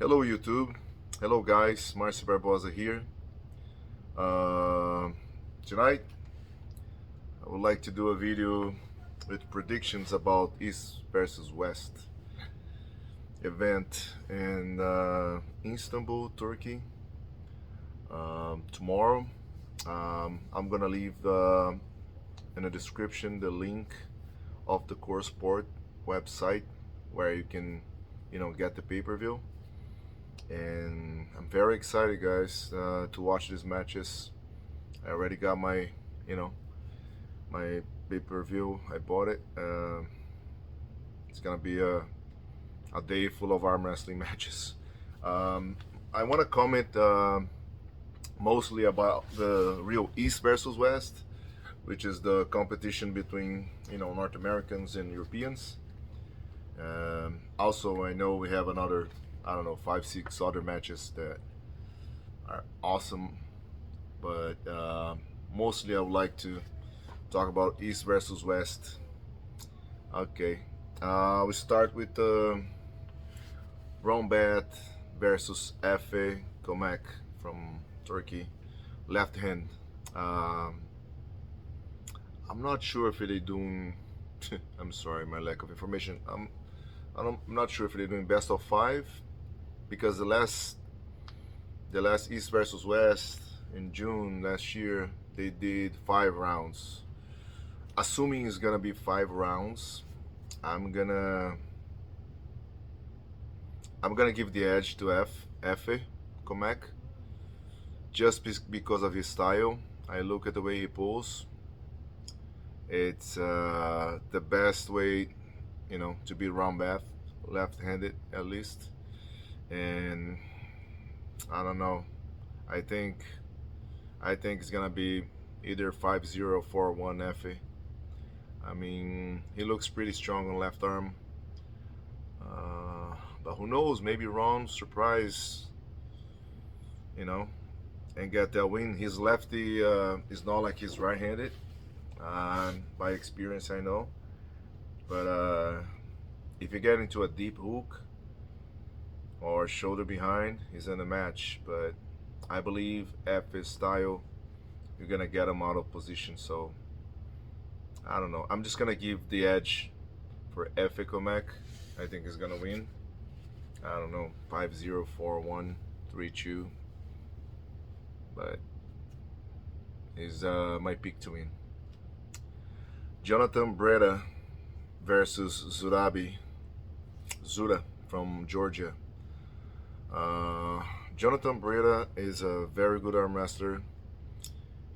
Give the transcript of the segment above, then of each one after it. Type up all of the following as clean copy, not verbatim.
Hello YouTube, hello guys, Marcio Barbosa here. Tonight I would like to do a video with predictions about East versus West event in Istanbul, Turkey. Tomorrow I'm gonna leave in the description the link of the Core Sport website where you can get the pay-per-view. And I'm very excited, guys, to watch these matches. I already got my my pay-per-view. I bought it. It's gonna be a day full of arm wrestling matches. I want to comment mostly about the real East versus West, which is the competition between North Americans and Europeans. Also, I know we have another, I don't know, 5, 6 other matches that are awesome, but mostly I would like to talk about East versus West. Okay, we start with Rombat versus Efe Comec from Turkey, left hand. I'm not sure if they're doing. I'm sorry, my lack of information. I'm not sure if they're doing best of 5, because the last East versus West in June last year they did 5 rounds. Assuming it's gonna be 5 rounds, I'm gonna give the edge to Efe Comec, just because of his style. I look at the way he pulls. It's the best way, to be round bath, left-handed at least. And I don't know. I think it's gonna be either 5-0 or 4-1 Efe. I mean, he looks pretty strong on left arm. But who knows? Maybe Ron surprise, and get that win. His lefty is not like he's right-handed. By experience, I know. But if you get into a deep hook or shoulder behind, he's in the match. But I believe F's style, you're gonna get him out of position. So I don't know. I'm just gonna give the edge for Efe Comec. I think he's gonna win. I don't know, 5-0, 4-1, 3-2. But he's my pick to win. Jonathan Breda versus Zura from Georgia. Jonathan Breda is a very good arm wrestler.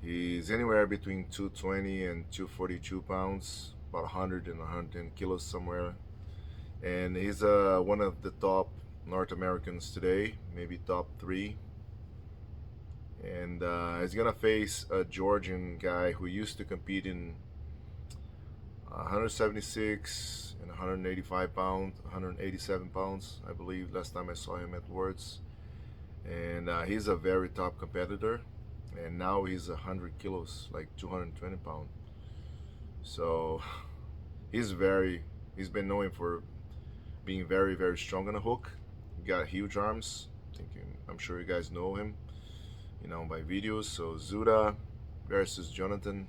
He's anywhere between 220 and 242 pounds, about 100 and 110 kilos somewhere. And he's one of the top North Americans today, maybe top 3. And he's gonna face a Georgian guy who used to compete in 176 and 185 pounds, 187 pounds, I believe, last time I saw him at Worlds. And he's a very top competitor. And now he's 100 kilos, like 220 pounds. So he's been known for being very, very strong on the hook. He got huge arms. I'm sure you guys know him, by videos. So Zura versus Jonathan.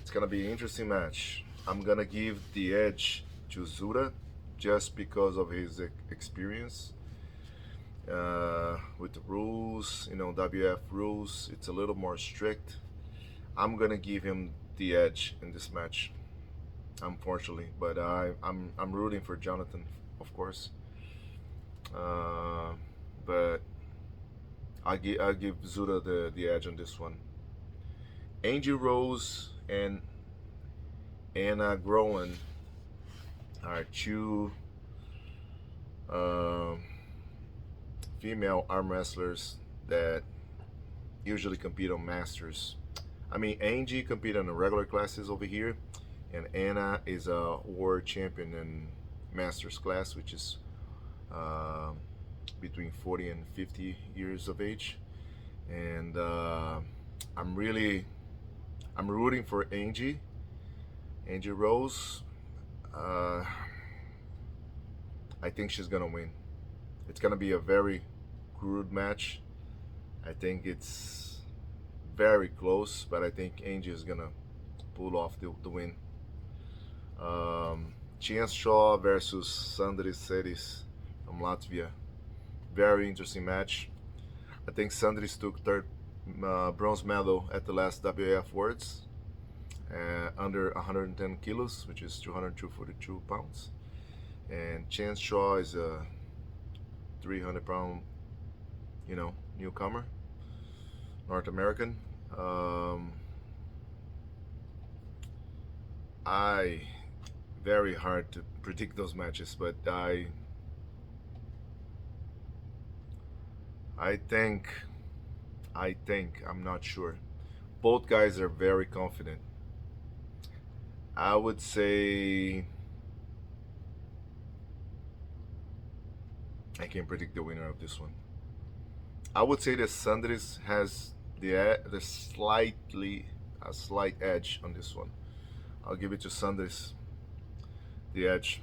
It's gonna be an interesting match. I'm gonna give the edge to Zura just because of his experience with the rules. WF rules, it's a little more strict. I'm gonna give him the edge in this match, unfortunately. But I'm rooting for Jonathan, of course. But I give Zura the edge on this one. Angie Rose and Anna Groen are 2 female arm wrestlers that usually compete on Masters. I mean, Angie competed on the regular classes over here, and Anna is a world champion in Masters class, which is between 40 and 50 years of age. And I'm rooting for Angie Rose. I think she's gonna win. It's gonna be a very crude match. I think it's very close, but I think Angie is gonna pull off the win. Chance Shaw versus Seris from Latvia. Very interesting match. I think Sandris took third bronze medal at the last WAF Worlds, under 110 kilos, which is 242 pounds. And Chance Shaw is a 300-pound, newcomer, North American. Very hard to predict those matches, but I think, I'm not sure. Both guys are very confident. I would say I can predict the winner of this one. I would say that Sandris has the slight edge on this one. I'll give it to Sandris the edge,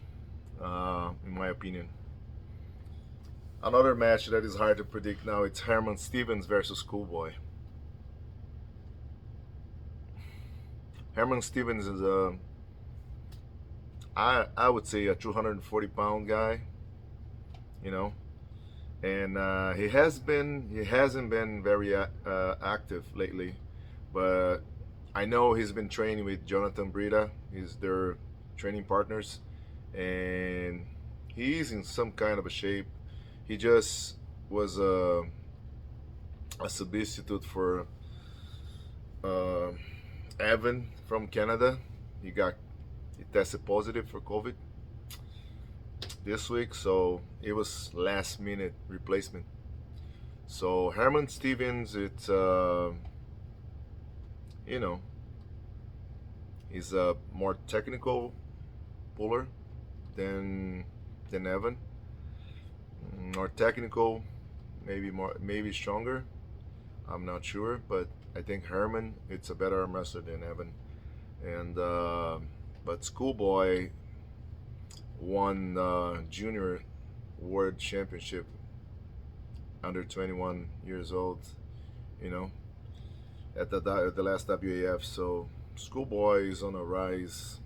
in my opinion. Another match that is hard to predict now, it's Herman Stevens versus Schoolboy. Herman Stevens is I would say a 240-pound guy, and he hasn't been very active lately, but I know he's been training with Jonathan Breda. He's their training partners, and he's in some kind of a shape. He just was a substitute for Evan from Canada. He tested positive for COVID this week, so it was last minute replacement. So Herman Stevens, it's he's a more technical puller than Evan. More technical, maybe stronger. I'm not sure, but I think Herman, it's a better arm wrestler than Evan. And but Schoolboy won junior world championship under 21 years old, at the last WAF. So Schoolboy is on a rise.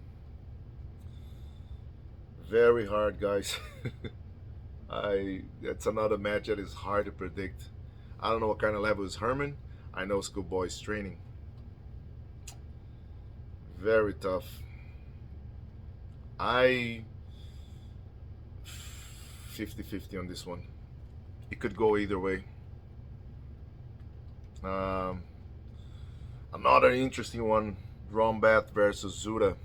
Very hard, guys. That's another match that is hard to predict. I don't know what kind of level is Herman. I know Schoolboy's training. Very tough. I 50-50 on this one. It could go either way. Another interesting one, Rombat versus Zura.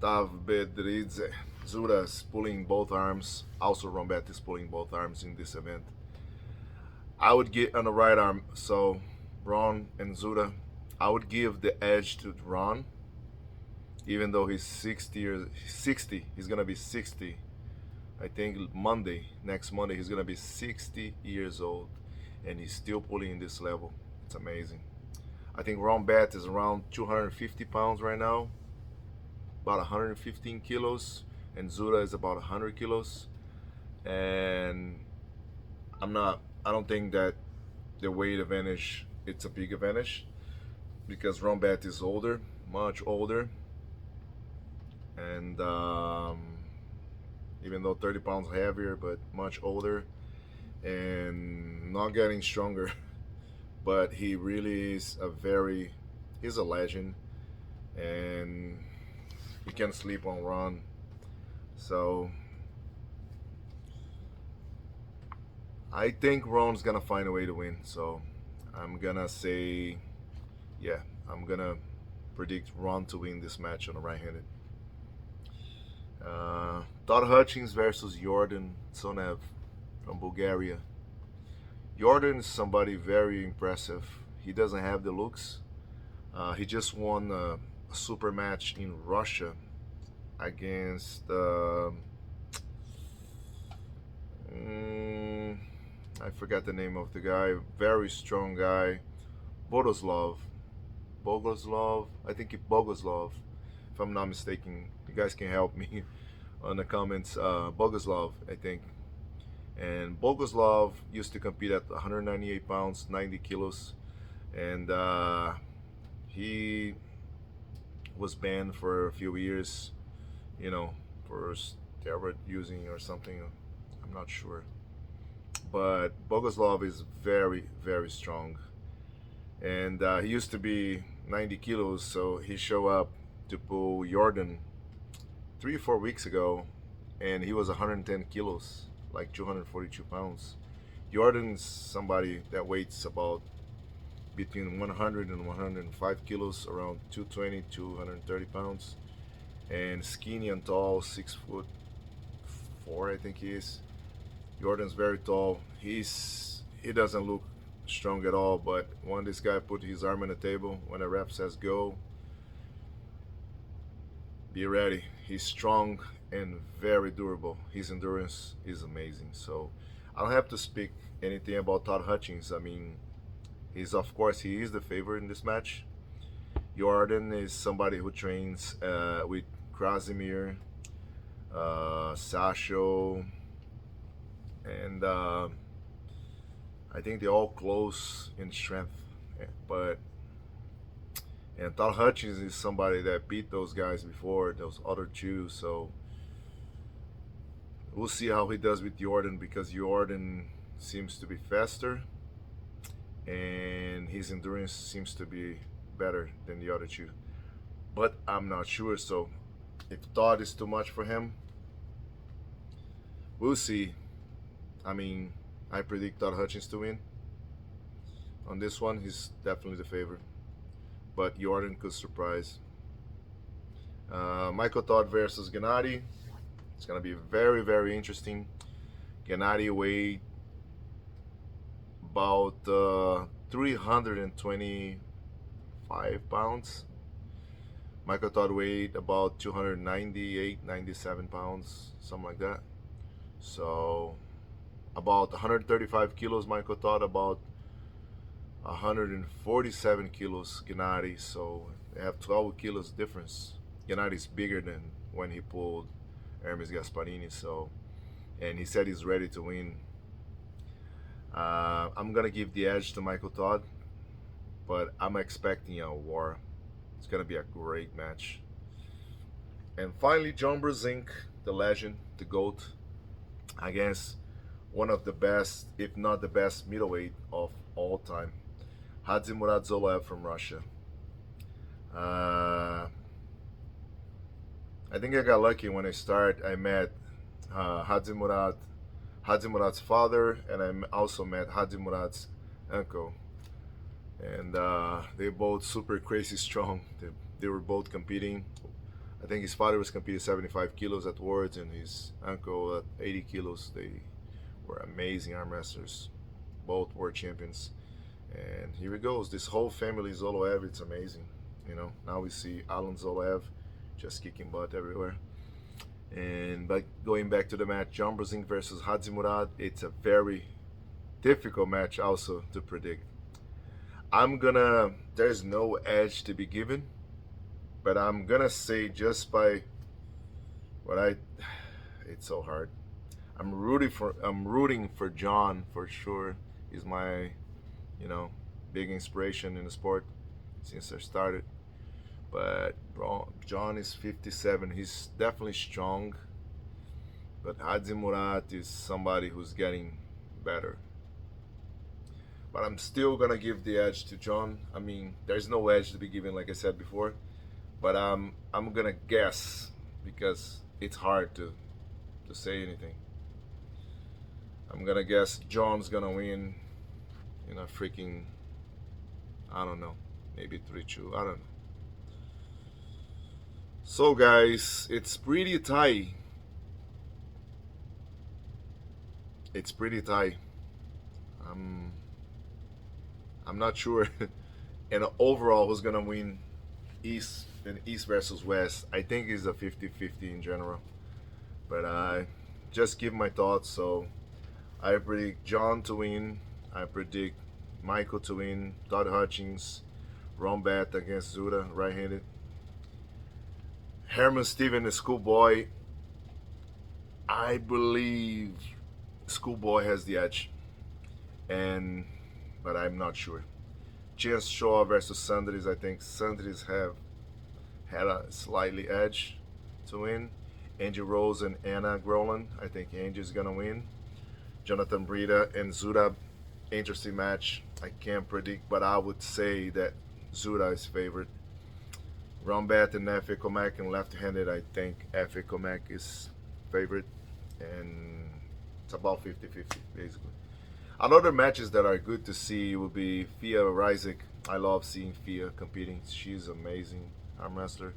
Tavbedridze. Zura is pulling both arms. Also Rombat is pulling both arms in this event. I would get on the right arm, so Ron and Zura, I would give the edge to Ron, even though he's 60. He's gonna be 60. I think next Monday, he's gonna be 60 years old, and he's still pulling in this level. It's amazing. I think Rombat is around 250 pounds right now, about 115 kilos, and Zura is about 100 kilos. And I don't think that the weight advantage, it's a big advantage, because Rombat is older, much older, and even though 30 pounds heavier, but much older and not getting stronger. But he really is he's a legend, and you can't sleep on Ron. So I think Ron's gonna find a way to win. So I'm gonna say, yeah, I'm gonna predict Ron to win this match on the right-handed. Todd Hutchings versus Jordan Sonev from Bulgaria. Jordan is somebody very impressive. He doesn't have the looks. He just won a super match in Russia against I forgot the name of the guy. Very strong guy, Bogoslav. I think it's Bogoslav, if I'm not mistaken. You guys can help me on the comments. Bogoslav, I think. And Bogoslav used to compete at 198 pounds, 90 kilos, and he was banned for a few years, you know, for steroid using or something. I'm not sure. But Bogoslav is very, very strong. And he used to be 90 kilos, so he showed up to pull Jordan 3 or 4 weeks ago, and he was 110 kilos, like 242 pounds. Jordan's somebody that weighs about between 100 and 105 kilos, around 220, 230 pounds, and skinny and tall, 6'4", I think he is. Jordan's very tall. He doesn't look strong at all, but when this guy put his arm on the table, when the ref says go, be ready. He's strong and very durable. His endurance is amazing. So I don't have to speak anything about Todd Hutchings. I mean, of course he is the favorite in this match. Jordan is somebody who trains with Krasimir, Sasho, and I think they're all close in strength. And Todd Hutchings is somebody that beat those guys before, those other two. So we'll see how he does with Jordan, because Jordan seems to be faster and his endurance seems to be better than the other two. But I'm not sure. So if Todd is too much for him, we'll see. I mean, I predict Todd Hutchings to win. On this one, he's definitely the favorite. But Jordan could surprise. Michael Todd versus Gennady. It's going to be very, very interesting. Gennady weighed about 325 pounds. Michael Todd weighed about 298, 97 pounds, something like that. So about 135 kilos Michael Todd, about 147 kilos Gennady. So they have 12 kilos difference. Gennady's bigger than when he pulled Hermes Gasparini. So, and he said he's ready to win. I'm gonna give the edge to Michael Todd, but I'm expecting a war. It's gonna be a great match. And finally, John Brzenk, the legend, the GOAT, against one of the best, if not the best, middleweight of all time, Hajimurat Zula from Russia. I think I got lucky when I started. I met Hajimurat's father, and I also met Hajimurat's uncle. And they're both super crazy strong. They were both competing. I think his father was competing 75 kilos at Worlds, and his uncle at 80 kilos. They were amazing arm wrestlers, both world champions. And here it goes. This whole family, Zoloev, it's amazing. You know, now we see Alan Zoloev just kicking butt everywhere. And but going back to the match, John Brzenk versus Hajimurat, it's a very difficult match also to predict. There's no edge to be given, but I'm gonna say just by it's so hard. I'm rooting for John for sure. He's my, big inspiration in the sport since I started. But John is 57. He's definitely strong. But Hajimurat is somebody who's getting better. But I'm still gonna give the edge to John. I mean, there's no edge to be given, like I said before. But I'm gonna guess, because it's hard to say anything. I'm gonna guess John's gonna win in a freaking, I don't know, maybe 3-2. I don't know. So guys, it's pretty tight. It's pretty tight. I'm not sure. And overall, who's gonna win East versus West? I think it's a 50-50 in general. But I just give my thoughts. So I predict John to win. I predict Michael to win. Todd Hutchings, Rombat against Zura, right-handed. Herman Steven, the Schoolboy, I believe Schoolboy has the edge, but I'm not sure. Chance Shaw versus Sanders. I think Sanders have had a slightly edge to win. Angie Rose and Anna Groland. I think Angie's gonna win. Jonathan Breda and Zura. Interesting match. I can't predict, but I would say that Zura is favored. Rombat and F.A. Comec and left-handed. I think F.A. Comec is favorite, and it's about 50-50 basically. Another matches that are good to see will be Fia Ryzik. I love seeing Fia competing. She's amazing arm wrestler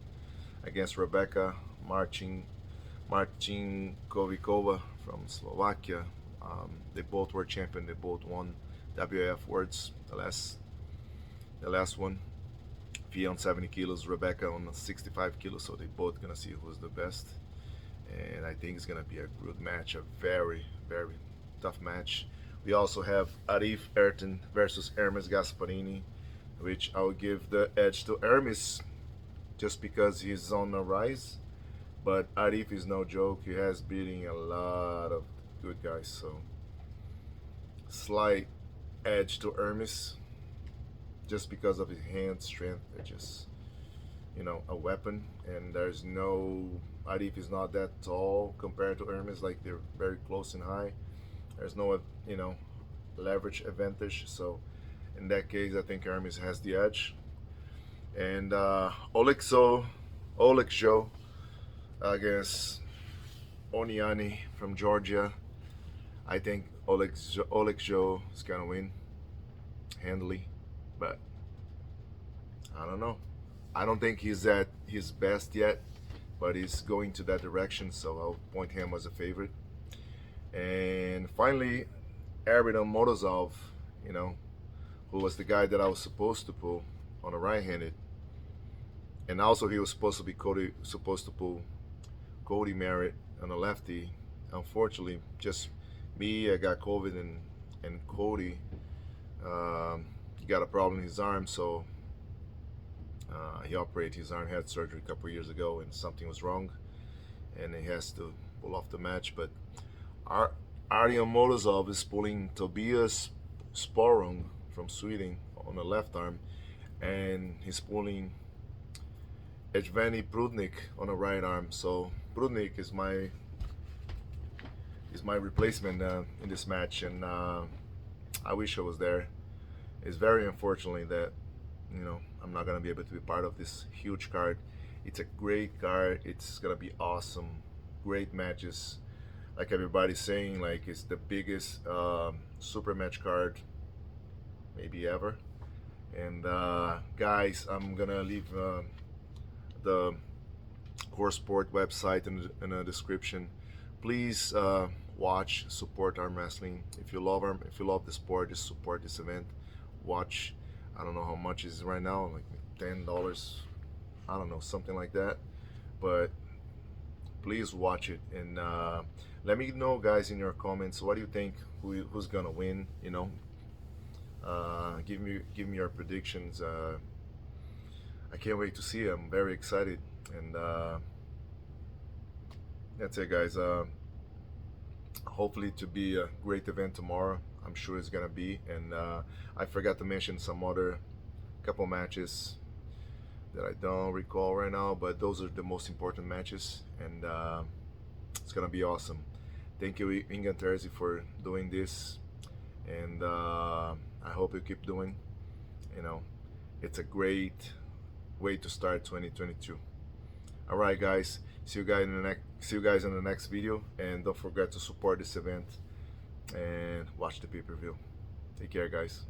against Rebecca Marcin Kovikova from Slovakia. They both were champion. They both won WAF Worlds the last one. Fia on 70 kilos, Rebecca on 65 kilos. So they both gonna see who's the best. And I think it's gonna be a good match. A very tough match. We also have Arif Erten versus Hermes Gasparini, which I will give the edge to Hermes just because he's on the rise. But Arif is no joke. He has beating a lot of good guys, so slight edge to Hermes just because of his hand strength. They're just, a weapon. And there's no, Arif is not that tall compared to Hermes. Like, they're very close and high. There's no, leverage advantage. So in that case, I think Hermes has the edge. And Oleg Joe against Oniani from Georgia. I think Oleg Joe is gonna win handily, but I don't know. I don't think he's at his best yet, but he's going to that direction, so I'll point him as a favorite. And finally, Aridon Morozov, who was the guy that I was supposed to pull on a right-handed, and also he was supposed to pull Cody Merritt on a lefty. Unfortunately, just me, I got COVID, and Cody, he got a problem in his arm, so he operated his arm, had surgery a couple years ago, and something was wrong, and he has to pull off the match. But Artyom Morozov is pulling Tobias Sporung from Sweden on the left arm, and he's pulling Evgeny Prudnik on the right arm. So Prudnik is my replacement in this match, and I wish I was there. It's very unfortunately that I'm not gonna be able to be part of this huge card. It's a great card. It's gonna be awesome. Great matches. Like everybody's saying, like it's the biggest super match card maybe ever. And guys, I'm gonna leave the Core Sport website in the description. Please watch, support arm wrestling. If you love the sport, just support this event. Watch. I don't know how much it is right now, like $10. I don't know, something like that. But please watch it, and let me know, guys, in your comments, what do you think, who's gonna win? Give me your predictions. I can't wait to see it. I'm very excited, and that's it, guys. Hopefully to be a great event tomorrow. I'm sure it's gonna be. And I forgot to mention some other couple matches that I don't recall right now, but those are the most important matches, and it's gonna be awesome. Thank you, Ingan Terzi, for doing this, and I hope you keep doing. It's a great way to start 2022. All right, guys. See you guys in the next video, and don't forget to support this event and watch the pay-per-view. Take care, guys.